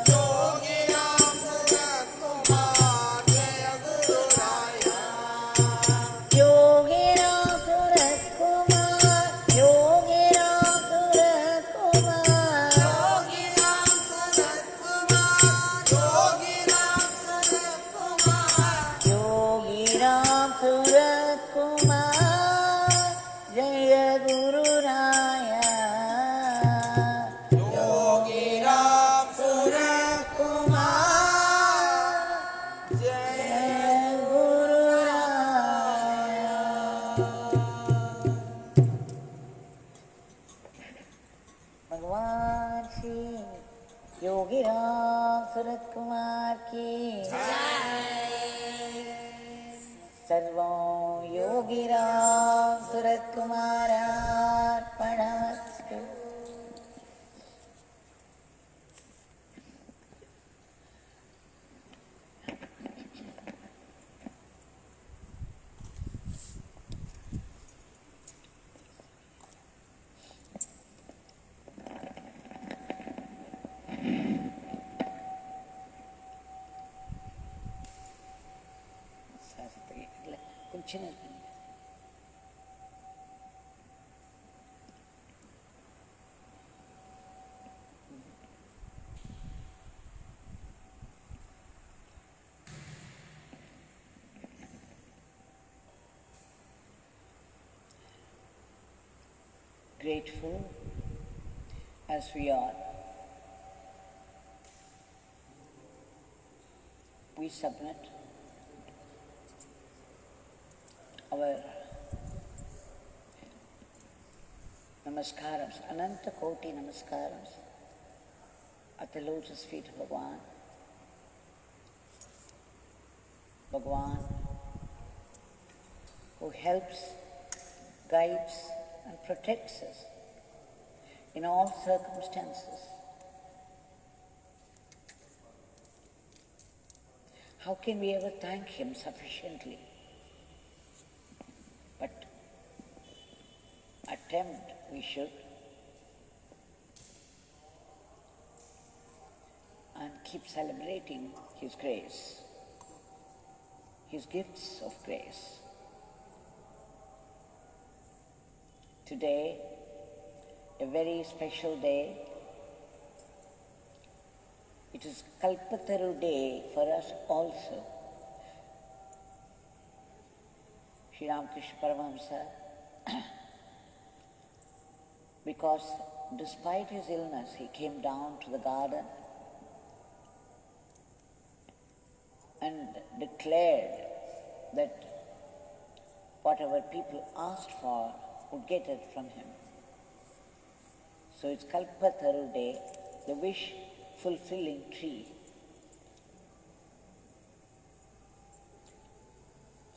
Yogi Ramsuratkumar, Jaya Guru Raya. Yogi Ramsuratkumar, Yogi Ramsuratkumar, Yogi Ramsuratkumar, Yogi Ramsuratkumar. Yogi Ramsuratkumar, Jaya Guru Raya. Yogi Ramsuratkumar, Jaya Guru Raya. Bhagwan Shri Yogi Ramsuratkumar ki Sarvam Yogi Ramsuratkumar Arpanastu. Grateful as we are, we submit our namaskarams, ananta koti namaskarams at the lotus feet of Bhagwan. Bhagwan, who helps, guides and protects us in all circumstances. How can we ever thank him sufficiently? But attempt we should, and keep celebrating his grace, his gifts of grace. Today, a very special day. It is Kalpataru day for us also. Shri Ramakrishna Paramahamsa, because despite his illness, he came down to the garden and declared that whatever people asked for would get it from him. So it's Kalpataru day, the wish-fulfilling tree.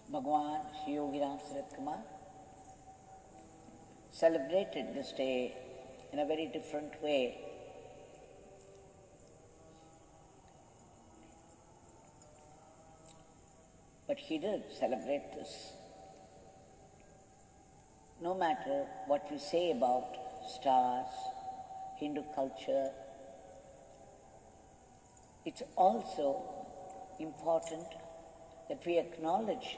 Bhagwan Yogi Ramsuratkumar celebrated this day in a very different way. But he did celebrate this. No matter what we say about stars, Hindu culture, it's also important that we acknowledge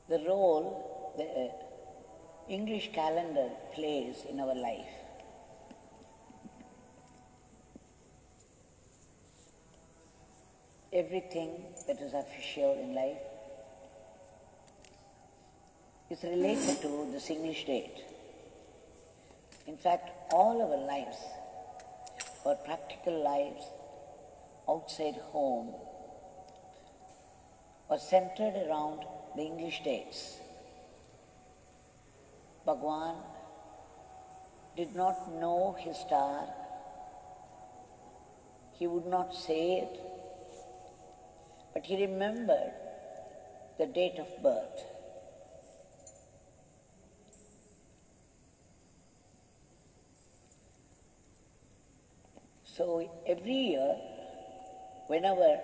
the role the English calendar plays in our life. Everything that is official in life is related to this English date. In fact, all our lives, our practical lives outside home, are centered around the English dates. Bhagwan did not know his star. He would not say it, but he remembered the date of birth. So every year, whenever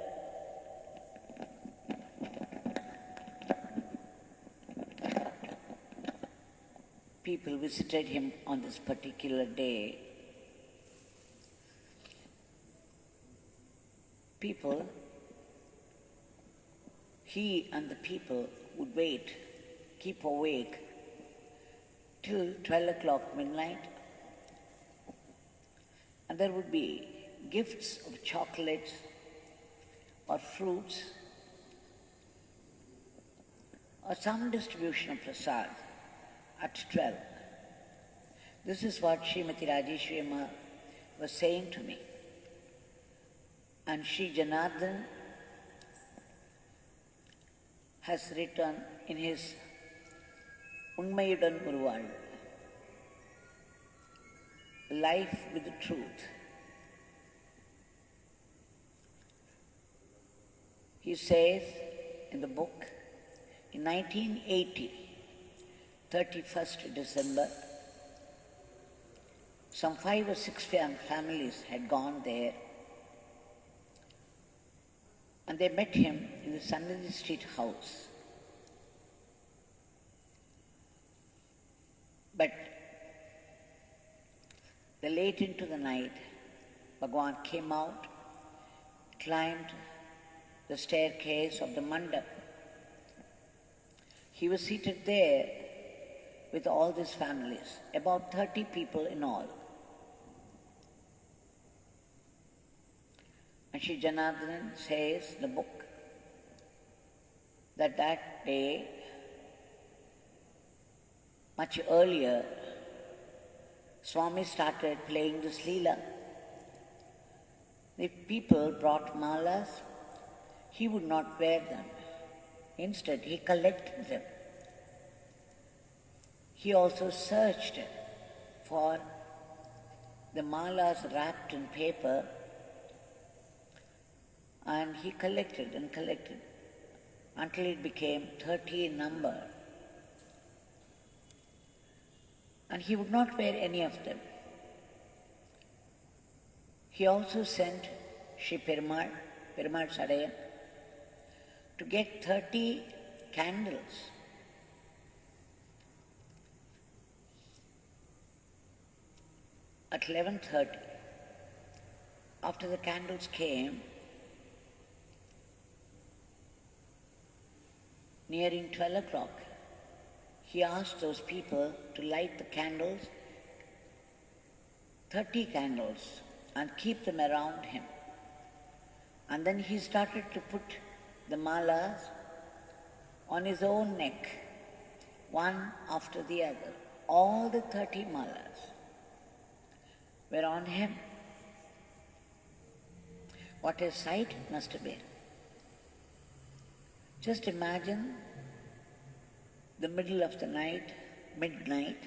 people visited him on this particular day, people, he and the people would wait, keep awake till 12 o'clock midnight, and there would be gifts of chocolates or fruits or some distribution of prasad at 12. This is what Srimati Rajeshwari Amma was saying to me. And Shri Janardhanan has written in his Unmayudan Uruval, Life with the Truth. He says in the book, in 1980, 31st December, some 5 or 6 families had gone there, and they met him in the Sannidhi Street house. But late into the night, Bhagwan came out, climbed the staircase of the mandap. He was seated there with all these families, about 30 people in all. And Shri Janardhanan says in the book that that day, much earlier, Swami started playing this Leela. If people brought malas, he would not wear them. Instead, he collected them. He also searched for the malas wrapped in paper, and he collected and collected until it became 30 in number. And he would not wear any of them. He also sent Shri Perumal Sadayan, to get 30 candles. At 11:30, after the candles came, nearing 12 o'clock, he asked those people to light the candles, 30 candles, and keep them around him. And then he started to put the malas on his own neck, one after the other. All the 30 malas were on him. What a sight it must have been. Just imagine the middle of the night, midnight,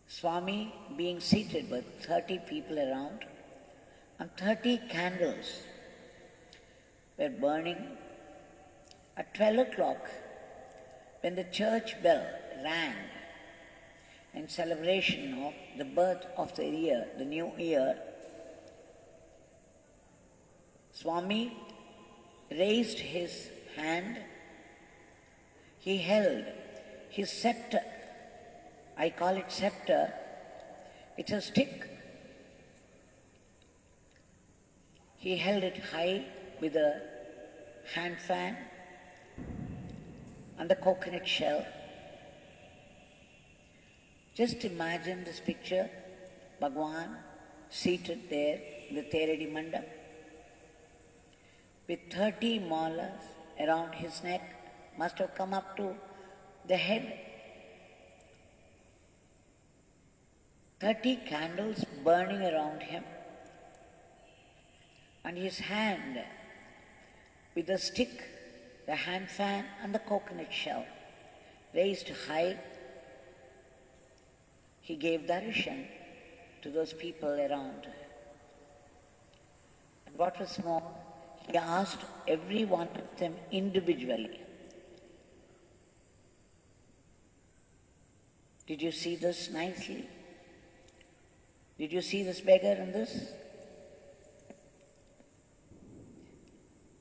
Swami being seated with 30 people around, and 30 candles were burning. At 12 o'clock, when the church bell rang in celebration of the birth of the year, the new year, Swami raised his hand. He held his scepter. I call it scepter. It's a stick. He held it high with a hand fan and the coconut shell. Just imagine this picture, Bhagwan seated there in the Teredi Mandap with 30 malas around his neck, must have come up to the head. 30 candles burning around him, and his hand with the stick, the hand fan and the coconut shell raised high. He gave darshan to those people around. And what was more, he asked every one of them individually, did you see this nicely? Did you see this beggar and this?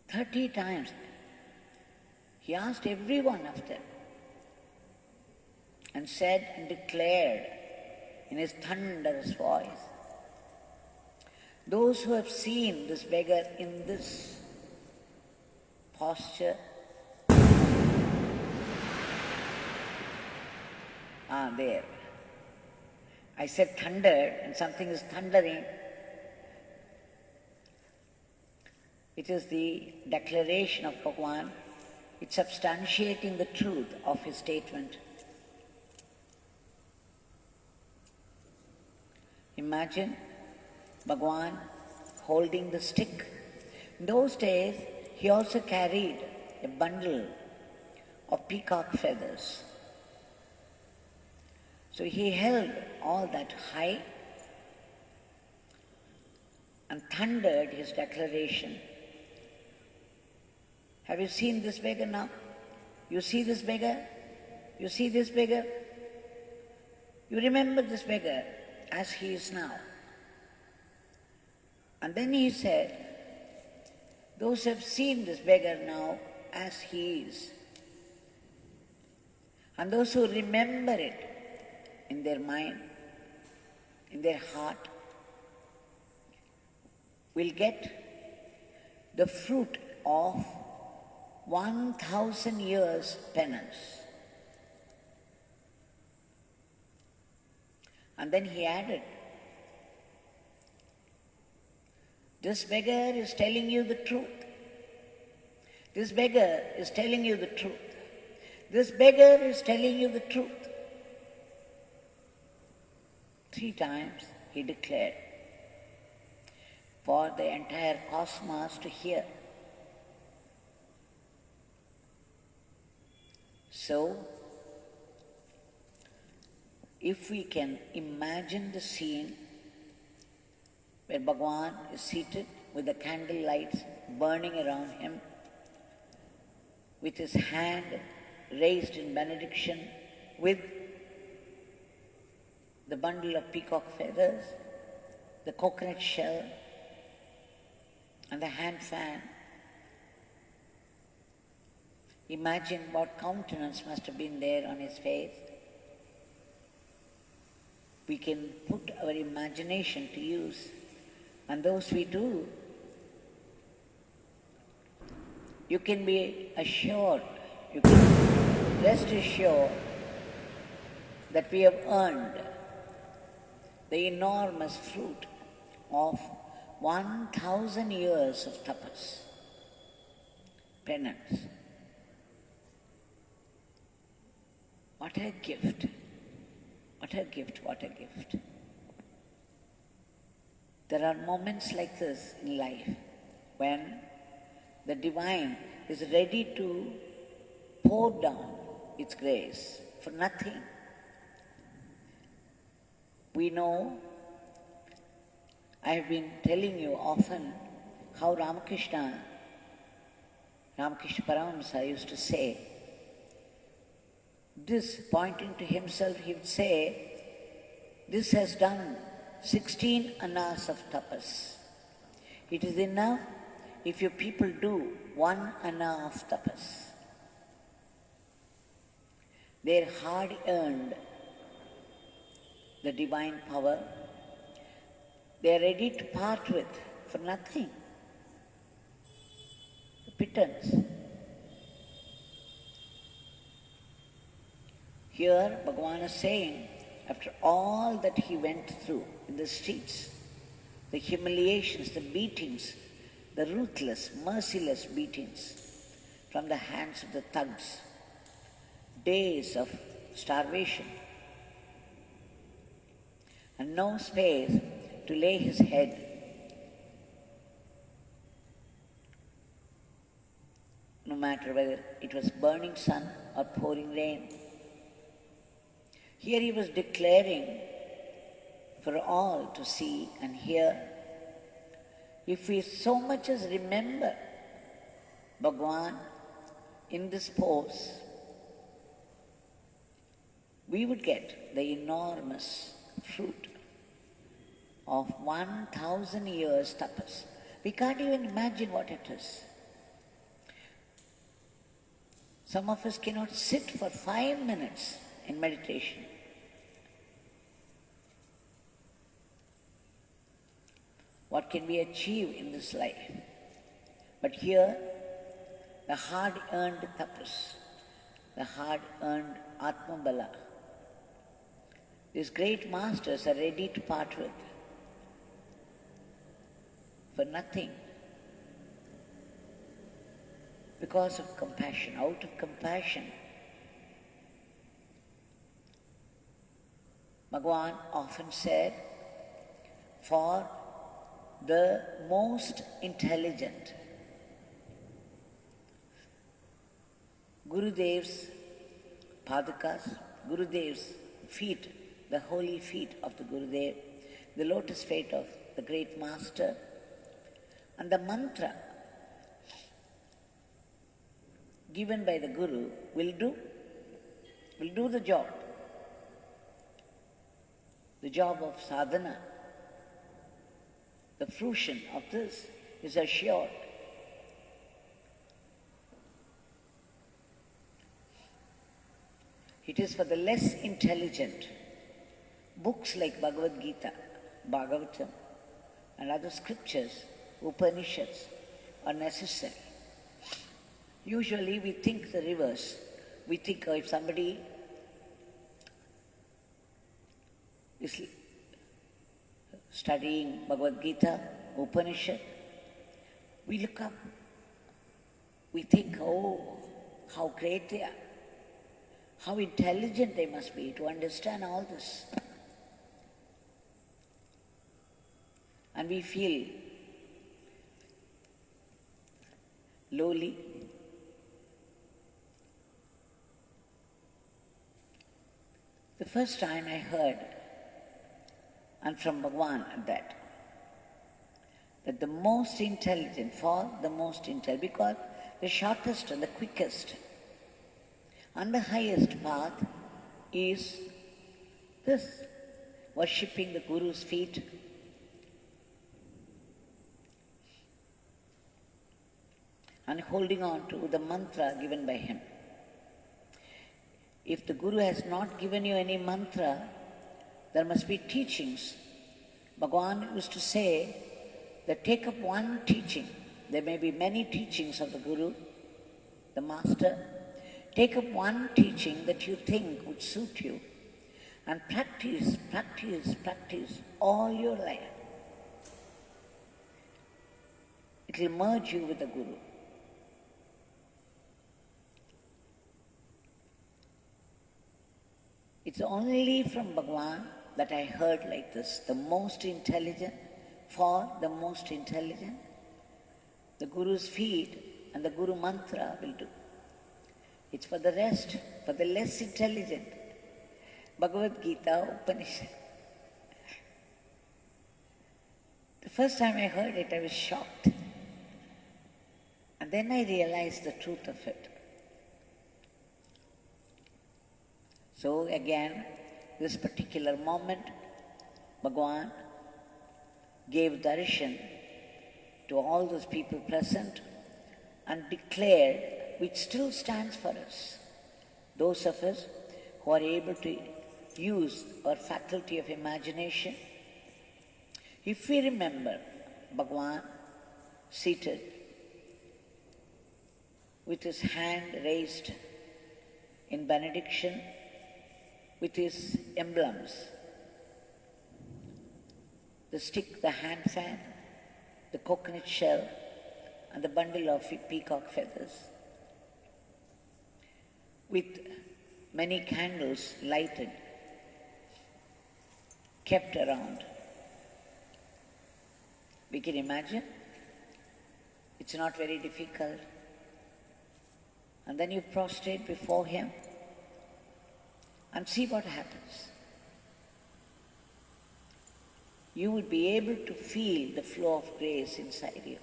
30 times. He asked every one of them and said and declared in his thunderous voice, Those who have seen this beggar in this posture, there. I said thundered, and something is thundering. It is the declaration of Bhagwan. It's substantiating the truth of his statement. Imagine Bhagwan holding the stick. In those days, he also carried a bundle of peacock feathers. So he held all that high and thundered his declaration. Have you seen this beggar now? You see this beggar? You see this beggar? You remember this beggar as he is now. And then he said, those who have seen this beggar now as he is, and those who remember it in their mind, in their heart, will get the fruit of 1,000 years penance. And then he added, this beggar is telling you the truth. This beggar is telling you the truth. This beggar is telling you the truth. 3 times he declared for the entire cosmos to hear. So, if we can imagine the scene where Bhagwan is seated with the candle lights burning around him, with his hand raised in benediction, with the bundle of peacock feathers, the coconut shell, and the hand fan. Imagine what countenance must have been there on his face. We can put our imagination to use, and those we do, you can be assured, you can rest assured that we have earned the enormous fruit of 1,000 years of tapas, penance. What a gift! What a gift, what a gift. There are moments like this in life when the divine is ready to pour down its grace for nothing. We know, I have been telling you often how Ramakrishna Paramahamsa used to say, this, pointing to himself, he would say, this has done 16 annas of tapas. It is enough if you people do 1 anna of tapas. They hard earned the divine power. They are ready to part with for nothing. The pittance. Here, Bhagwan is saying, after all that he went through in the streets, the humiliations, the beatings, the ruthless, merciless beatings from the hands of the thugs, days of starvation, and no space to lay his head. No matter whether it was burning sun or pouring rain. Here he was declaring for all to see and hear. If we so much as remember Bhagwan in this pose, we would get the enormous fruit of 1,000 years tapas. We can't even imagine what it is. Some of us cannot sit for 5 minutes in meditation. what can be achieved in this life. But here, the hard-earned tapas, the hard-earned atmabala, these great masters are ready to part with for nothing, because of compassion, out of compassion. Bhagwan often said, for the most intelligent, Gurudev's padakas, Gurudev's feet, the holy feet of the Gurudev, the lotus feet of the great master, and the mantra given by the Guru will do the job. The job of sadhana, the fruition of this is assured. It is for the less intelligent. Books like Bhagavad Gita, Bhagavatam, and other scriptures, Upanishads, are necessary. Usually we think the reverse. We think if somebody is studying Bhagavad Gita, Upanishad, we look up, we think, oh, how great they are, how intelligent they must be to understand all this. And we feel lowly. The first time I heard, and from Bhagwan at that the most intelligent, for the most intelligent, because the shortest and the quickest and the highest path is this, worshipping the Guru's feet, and holding on to the mantra given by him. If the Guru has not given you any mantra, there must be teachings. Bhagwan used to say that take up one teaching. There may be many teachings of the Guru, the Master. Take up one teaching that you think would suit you and practice all your life. It will merge you with the Guru. It's only from Bhagwan that I heard like this, the most intelligent, for the most intelligent, the Guru's feet and the Guru mantra will do. It's for the rest, for the less intelligent, Bhagavad Gita, Upanishad. The first time I heard it, I was shocked. And then I realized the truth of it. So again, this particular moment, Bhagwan gave darshan to all those people present and declared, which still stands for us, those of us who are able to use our faculty of imagination. If we remember Bhagwan seated with his hand raised in benediction, with his emblems, the stick, the hand fan, the coconut shell, and the bundle of peacock feathers, with many candles lighted, kept around. We can imagine. It's not very difficult. And then you prostrate before him and see what happens. You will be able to feel the flow of grace inside you.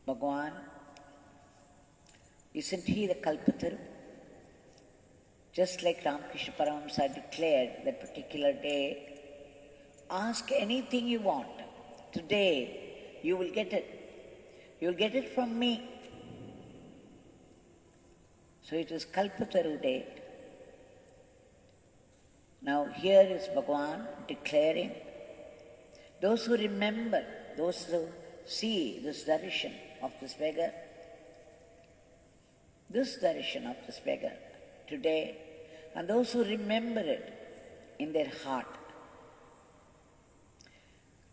Bhagwan, isn't he the Kalpataru? Just like Ramakrishna Paramahamsa declared that particular day, ask anything you want. Today, you will get it. You will get it from me. So it was Kalpataru day. Now here is Bhagwan declaring, those who remember, those who see this darshan of this beggar today, and those who remember it in their heart.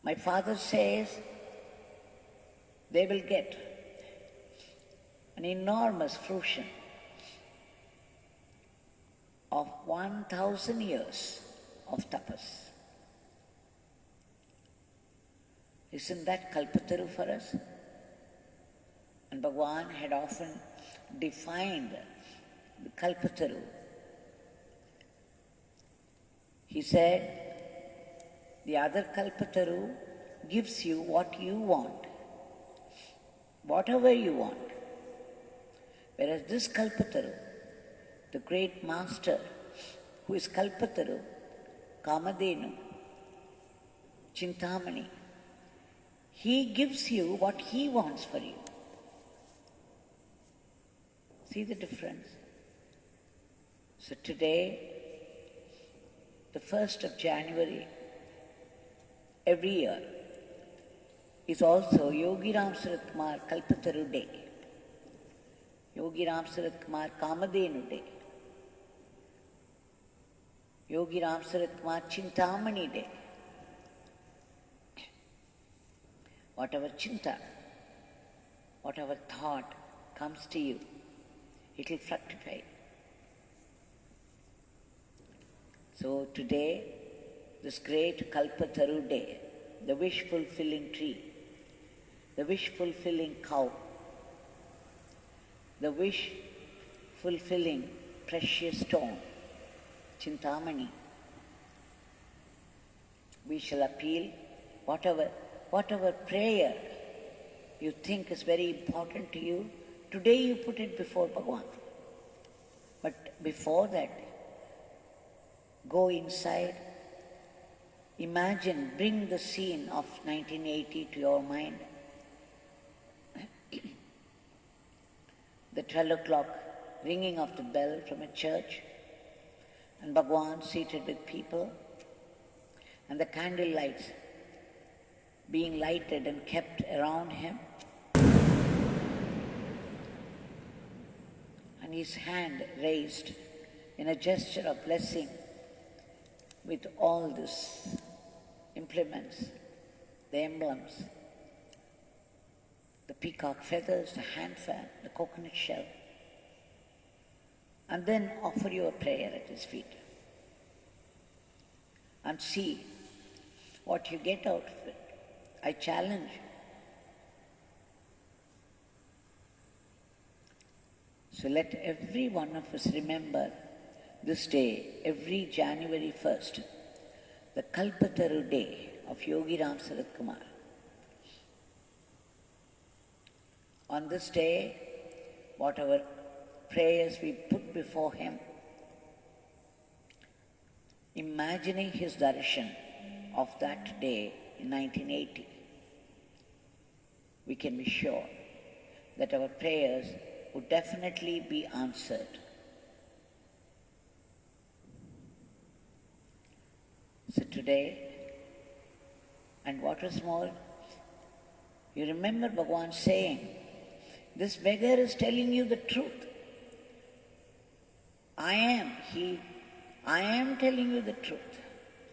My father says they will get an enormous fruition of 1,000 years of tapas. Isn't that Kalpataru for us? And Bhagwan had often defined the Kalpataru. He said, the other Kalpataru gives you what you want, whatever you want. Whereas this Kalpataru, the great master who is Kalpataru, Kamadhenu, Chintamani, he gives you what he wants for you. See the difference? So today, the 1st of January, every year, is also Yogi Ramsuratkumar Kalpataru Day, Yogi Ramsuratkumar Kamadhenu Day, Yogi Ramsuratkumar Chintamani Day. Whatever chinta, whatever thought comes to you, it will fructify. So today, this great Kalpataru Day, the wish-fulfilling tree, the wish-fulfilling cow, the wish-fulfilling precious stone, Chintamani, we shall appeal whatever prayer you think is very important to you, today you put it before Bhagwan. But before that, go inside, imagine, bring the scene of 1980 to your mind. The 12 o'clock ringing of the bell from a church, and Bhagwan seated with people, and the candle lights being lighted and kept around him, and his hand raised in a gesture of blessing with all these implements, the emblems, the peacock feathers, the hand fan, the coconut shell, and then offer you a prayer at his feet and see what you get out of it. I challenge you. So let every one of us remember this day, every January 1st, the Kalpataru Day of Yogi Ramsuratkumar. On this day, whatever prayers we put before him, imagining his darshan of that day in 1980, we can be sure that our prayers would definitely be answered. So today, and what was more, you remember Bhagwan saying, this beggar is telling you the truth. I am telling you the truth.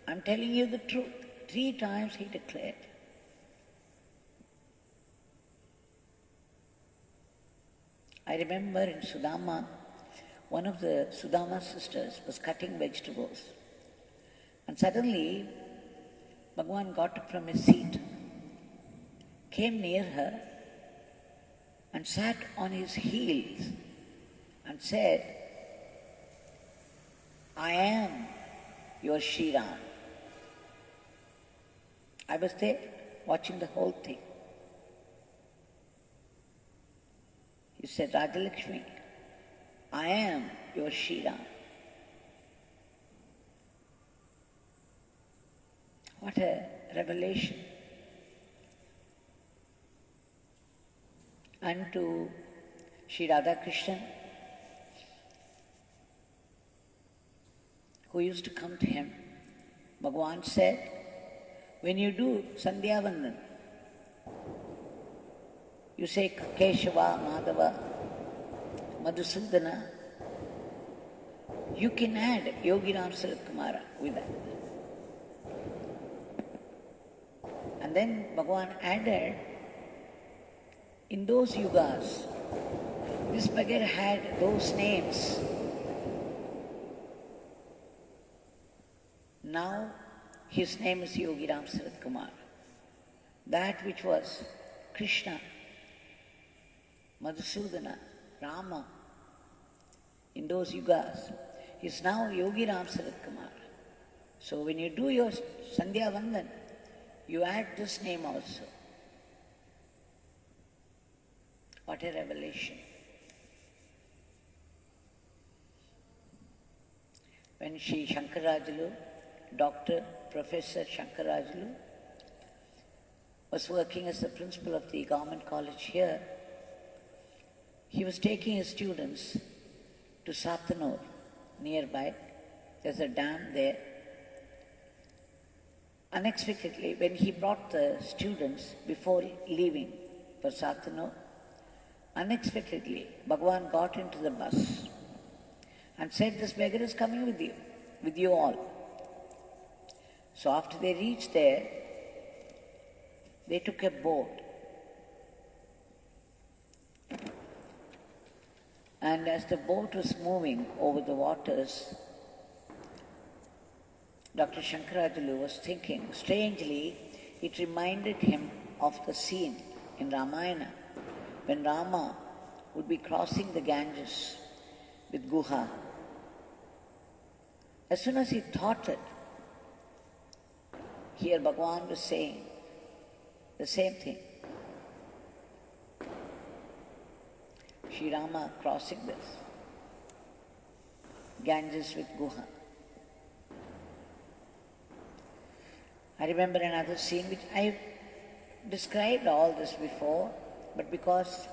I'm telling you the truth. 3 times he declared. I remember in Sudama, one of the Sudama sisters was cutting vegetables. And suddenly, Bhagwan got up from his seat, came near her, and sat on his heels and said, I am your Shri. I was there watching the whole thing. He said, Rajalakshmi, I am your Shri. What a revelation. And to Shri Radha Krishnan, who used to come to him. Bhagwan said, when you do Sandhya Vandan, you say Keshava, Madhava, Madhusudana, you can add Yogi Ramsuratkumar with that. And then Bhagwan added, in those yugas, this beggar had those names. Now his name is Yogi Ramsuratkumar. That which was Krishna, Madhusudana, Rama, in those yugas, is now Yogi Ramsuratkumar. So when you do your Sandhya Vandan, you add this name also. What a revelation. When Shri Shankarajulu, Dr. Professor Shankarajulu, was working as the principal of the government college here, he was taking his students to Sathanur, nearby. There's a dam there. Unexpectedly, when he brought the students before leaving for Sathanur, unexpectedly, Bhagwan got into the bus and said, this beggar is coming with you all. So after they reached there, they took a boat. And as the boat was moving over the waters, Dr. Shankarajulu was thinking, strangely, it reminded him of the scene in Ramayana when Rama would be crossing the Ganges with Guha. As soon as he thought it, here Bhagwan was saying the same thing. Shri Rama crossing this Ganges with Guha. I remember another scene which I described all this before, but because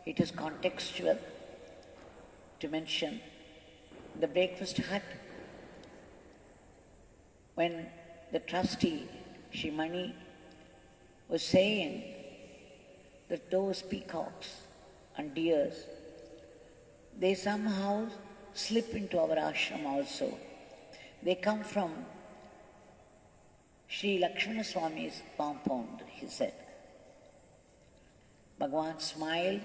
it is contextual to mention the breakfast hut, when the trustee, Shrimani, was saying that those peacocks and deers, they somehow slip into our ashram also. They come from Shri Lakshmana Swami's compound, he said. Bhagwan smiled,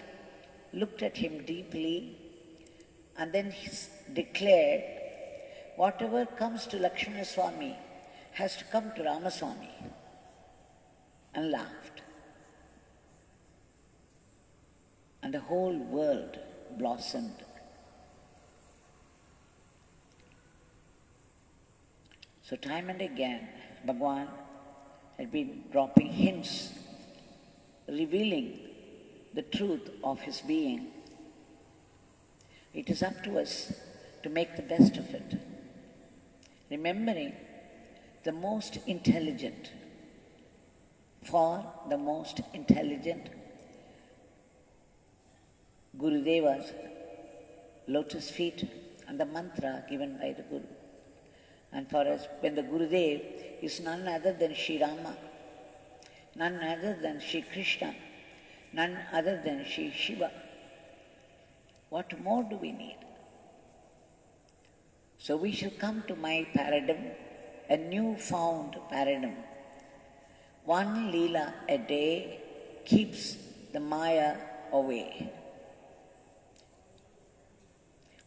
looked at him deeply, and then he declared, whatever comes to Lakshmana Swami has to come to Ramaswami, and laughed. And the whole world blossomed. So time and again, Bhagwan had been dropping hints, revealing the truth of his being. It is up to us to make the best of it, remembering the most intelligent, for the most intelligent, Gurudeva's lotus feet and the mantra given by the Guru. And for us, when the Gurudev is none other than Shri Rama, none other than Shri Krishna, none other than Shri Shiva, what more do we need? So we shall come to my paradigm, a new-found paradigm. One Leela a day keeps the Maya away.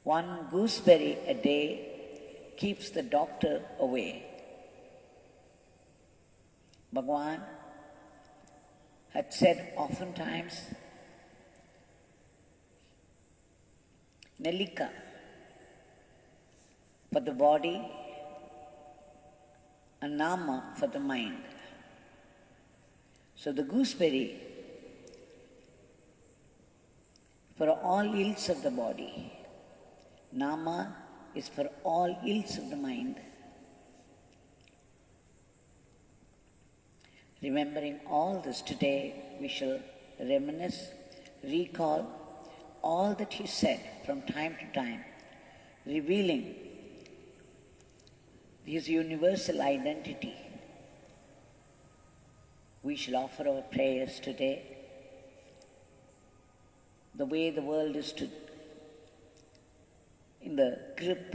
One gooseberry a day keeps the doctor away. Bhagwan had said oftentimes, Nelika for the body and Nama for the mind. So the gooseberry for all ills of the body, Nama is for all ills of the mind. Remembering all this today, we shall reminisce, recall all that he said from time to time, revealing his universal identity, we shall offer our prayers today. The way the world is in the grip,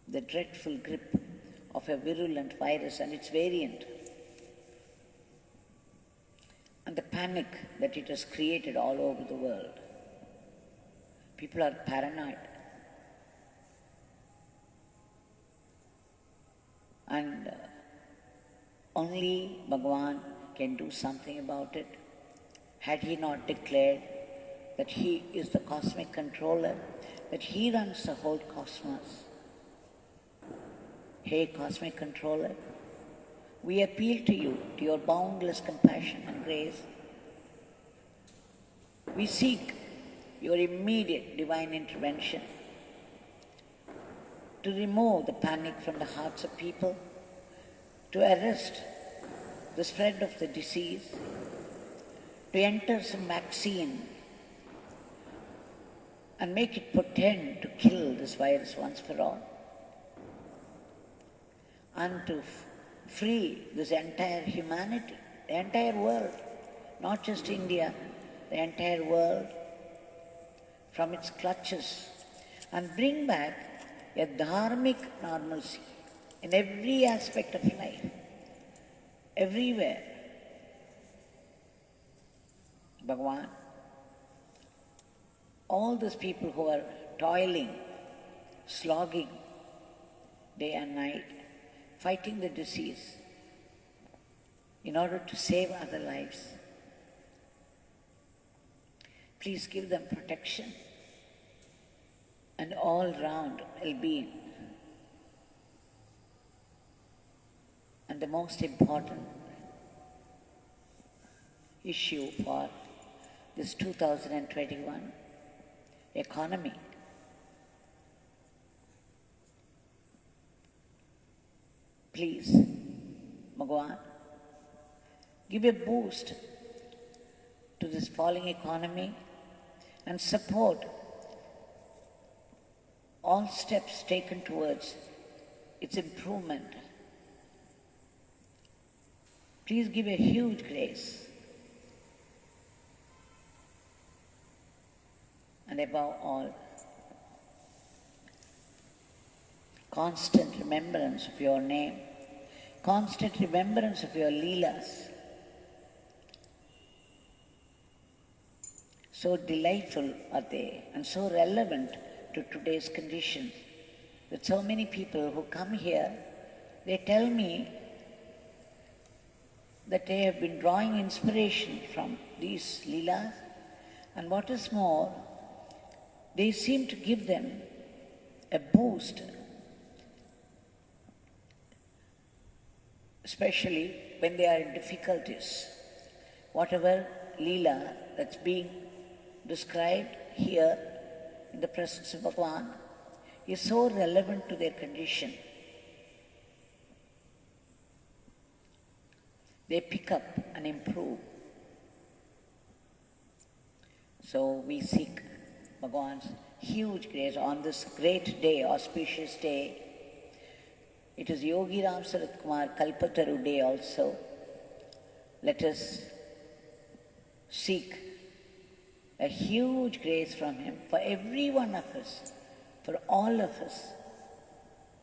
the dreadful grip of a virulent virus and its variant, and the panic that it has created all over the world. People are paranoid. And only Bhagwan can do something about it. Had he not declared that he is the cosmic controller, that he runs the whole cosmos. Hey, cosmic controller, we appeal to you, to your boundless compassion and grace. We seek your immediate divine intervention to remove the panic from the hearts of people, to arrest the spread of the disease, to enter some vaccine and make it pretend to kill this virus once for all, and to free this entire humanity, the entire world, not just India, the entire world, from its clutches, and bring back a dharmic normalcy in every aspect of life, everywhere. Bhagwan, all those people who are toiling, slogging day and night, fighting the disease in order to save other lives, please give them protection and all-round well-being. And the most important issue for this 2021 economy, please, Bhagwan, give a boost to this falling economy and support all steps taken towards its improvement. Please give a huge grace. And above all, constant remembrance of your name, constant remembrance of your leelas. So delightful are they and so relevant to today's conditions that so many people who come here, they tell me that they have been drawing inspiration from these leelas, and what is more, they seem to give them a boost, especially when they are in difficulties. Whatever leela that's being described here in the presence of Bhagwan is so relevant to their condition. They pick up and improve. So we seek Bhagwan's huge grace on this great day, auspicious day. It is Yogi Ramsuratkumar Kalpataru Day also. Let us seek a huge grace from him for every one of us, for all of us.